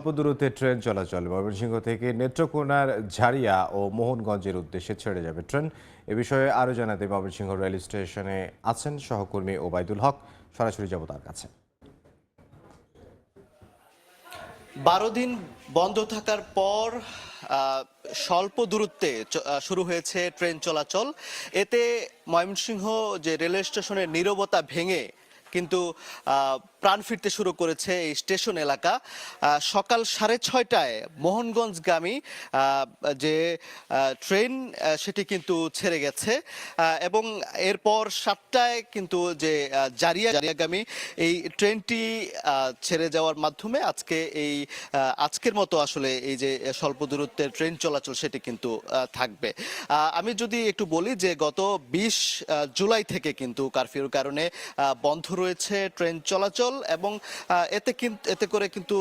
অল্প দূরত্বে ট্রেন চলাচল ময়মনসিংহ থেকে নেত্রকোনার ঝাড়িয়া ও মোহনগঞ্জের উদ্দেশ্যে ছেড়ে যাবে ট্রেন। এ বিষয়ে আরও জানাতে ময়মনসিংহ রেল স্টেশনে আছেন সহকর্মী ওবায়দুল হক। সরাসরি যাব তার কাছে। ১২ দিন বন্ধ থাকার পর স্বল্প দূরত্বে শুরু হয়েছে ট্রেন চলাচল। এতে ময়মনসিংহ যে রেলওয়ে স্টেশনের নীরবতা ভেঙে কিন্তু প্রাণ ফিরতে শুরু করেছে এই স্টেশন এলাকা। সকাল 6:30টায় মোহনগঞ্জগামী যে ট্রেন সেটি কিন্তু ছেড়ে গেছে এবং এরপর 7টায় কিন্তু যে জারিয়াগামী এই ট্রেনটি ছেড়ে যাওয়ার মাধ্যমে আজকের মতো আসলে এই যে স্বল্প দূরত্বের ট্রেন চলাচল সেটি কিন্তু থাকবে। আমি যদি একটু বলি যে গত 20 জুলাই থেকে কিন্তু কারফিউর কারণে বন্ধ রয়েছে ট্রেন চলাচল এবং এতে করে কিন্তু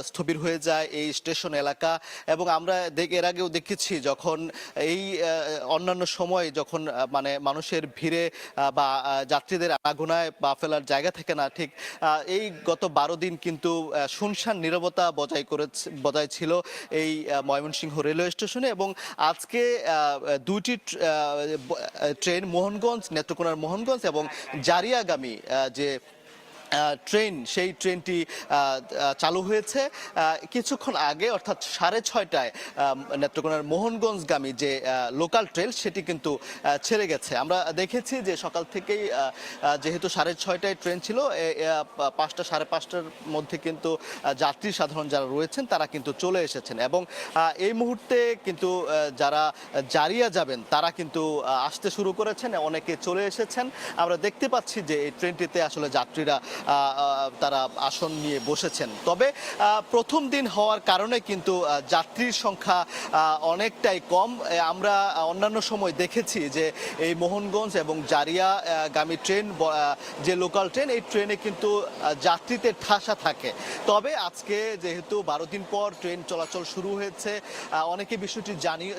স্থবির হয়ে যায় এই স্টেশন এলাকা। এবং আমরা এর আগেও দেখেছি যখন এই অন্যান্য সময় যখন মানে মানুষের ভিড়ে বা যাত্রীদের আনাগোনায় পা ফেলার জায়গা থাকে না, ঠিক এই গত 12 দিন কিন্তু শুনশান নীরবতা বজায় ছিল এই ময়মনসিংহ রেলওয়ে স্টেশনে। এবং আজকে দুইটি ট্রেন নেত্রকোনার মোহনগঞ্জ এবং জারিয়াগামী যে ট্রেন সেই ট্রেনটি চালু হয়েছে কিছুক্ষণ আগে, অর্থাৎ 6:30টায় নেত্রকোনার মোহনগঞ্জগামী যে লোকাল ট্রেন সেটি কিন্তু ছেড়ে গেছে। আমরা দেখেছি যে সকাল থেকেই যেহেতু 6:30টায় ট্রেন ছিল, 5টা 5:30টার মধ্যে কিন্তু যাত্রী সাধারণ যারা রয়েছেন তারা কিন্তু চলে এসেছেন এবং এই মুহূর্তে কিন্তু যারা জারিয়া যাবেন তারা কিন্তু আসতে শুরু করেছেন, অনেকে চলে এসেছেন। আমরা দেখতে পাচ্ছি যে এই ট্রেনটিতে আসলে যাত্রীরা তারা আসন নিয়ে বসেছেন। তবে প্রথম দিন হওয়ার কারণে কিন্তু যাত্রীর সংখ্যা অনেকটাই কম। আমরা অন্যান্য সময় দেখেছি যে এই মোহনগঞ্জ এবং জারিয়াগামী ট্রেন যে লোকাল ট্রেন, এই ট্রেনে কিন্তু যাত্রীতে ঠাসা থাকে। তবে আজকে যেহেতু 12 দিন পর ট্রেন চলাচল শুরু হয়েছে, অনেকে বিষয়টি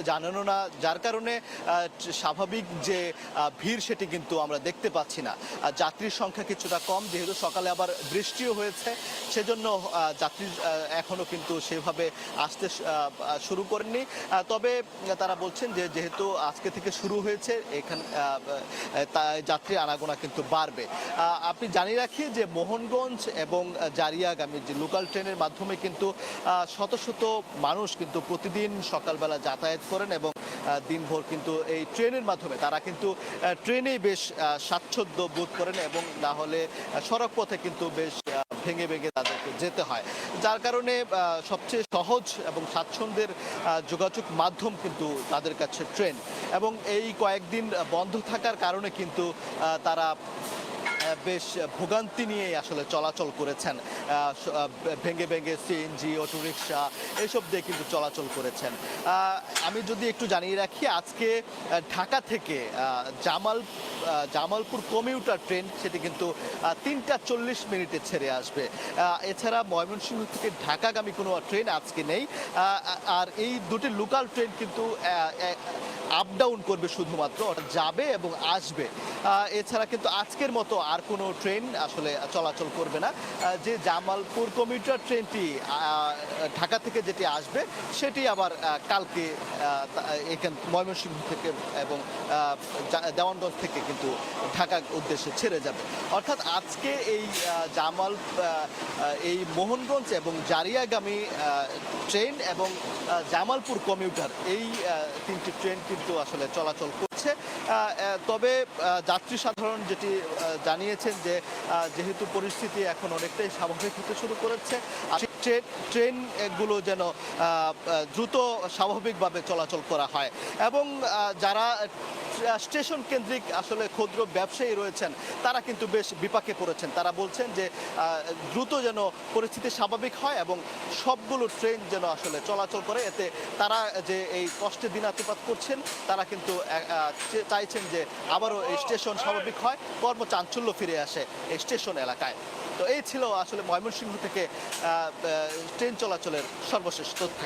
জানেনও না, যার কারণে স্বাভাবিক যে ভিড় সেটি কিন্তু আমরা দেখতে পাচ্ছি না। যাত্রীর সংখ্যা কিছুটা কম, যেহেতু সকালে আবার বৃষ্টিও হয়েছে, সেজন্য যাত্রী এখনো কিন্তু সেভাবে আসতে শুরু করেননি। তবে তারা বলছেন যে যেহেতু আজকে থেকে শুরু হয়েছে এখানে যাত্রী আনাগোনা কিন্তু বাড়বে। আপনি জানিয়ে রাখি যে মোহনগঞ্জ এবং জারিয়াগামী যে লোকাল ট্রেনের মাধ্যমে কিন্তু শত শত মানুষ কিন্তু প্রতিদিন সকালবেলা যাতায়াত করেন এবং দিনভর কিন্তু এই ট্রেনের মাধ্যমে তারা কিন্তু ট্রেনেই বেশ স্বাচ্ছন্দ্য বোধ করেন এবং না হলে সড়ক পথে কিন্তু বেশ ভেঙে ভেঙে তাদেরকে যেতে হয়, যার কারণে সবচেয়ে সহজ এবং স্বাচ্ছন্দ্যের যোগাযোগ মাধ্যম কিন্তু তাদের কাছে ট্রেন। এবং এই কয়েকদিন বন্ধ থাকার কারণে কিন্তু তারা বেশ ভোগান্তি নিয়ে আসলে চলাচল করেছেন, ভেঙে ভেঙে সিএনজি, অটোরিকশা এসব দিয়ে কিন্তু চলাচল করেছেন। আমি যদি একটু জানিয়ে রাখি, আজকে ঢাকা থেকে জামালপুর কমিউটার ট্রেন সেটি কিন্তু 3টা 40 মিনিটে ছেড়ে আসবে। এছাড়া ময়মনসিংহ থেকে ঢাকাগামী কোনো ট্রেন আজকে নেই। আর এই দুটি লোকাল ট্রেন কিন্তু আপ ডাউন করবে, শুধুমাত্র যাবে এবং আসবে। এছাড়া কিন্তু আজকের মতো আর কোনো ট্রেন আসলে চলাচল করবে না। যে জামালপুর কমিউটার ট্রেনটি ঢাকা থেকে যেটি আসবে সেটি আবার কালকে এখানে ময়মনসিংহ থেকে এবং দেওয়ানগঞ্জ থেকে কিন্তু ঢাকা উদ্দেশ্যে ছেড়ে যাবে। অর্থাৎ আজকে এই মোহনগঞ্জ এবং জারিয়াগামী ট্রেন এবং জামালপুর কমিউটার এই 3টি ট্রেন কিন্তু আসলে চলাচল করছে। তবে যাত্রী সাধারণ যেটি জানিয়েছেন যে যেহেতু পরিস্থিতি এখন অনেকটাই স্বাভাবিক হতে শুরু করেছে, ট্রেনগুলো যেন দ্রুত স্বাভাবিকভাবে চলাচল করা হয়। এবং যারা স্টেশন কেন্দ্রিক আসলে ক্ষুদ্র ব্যবসায়ী রয়েছেন তারা কিন্তু বেশ বিপাকে পড়েছেন। তারা বলছেন যে দ্রুত যেন পরিস্থিতি স্বাভাবিক হয় এবং সবগুলো ট্রেন যেন আসলে চলাচল করে। এতে তারা যে এই কষ্টে দিনাতিপাত করছেন, তারা কিন্তু চাইছেন যে আবারও এই স্টেশন স্বাভাবিক হয়, কর্মচাঞ্চল্য ফিরে আসে এই স্টেশন এলাকায়। তো এই ছিল আসলে ময়মনসিংহ থেকে ট্রেন চলাচলের সর্বশেষ তথ্য।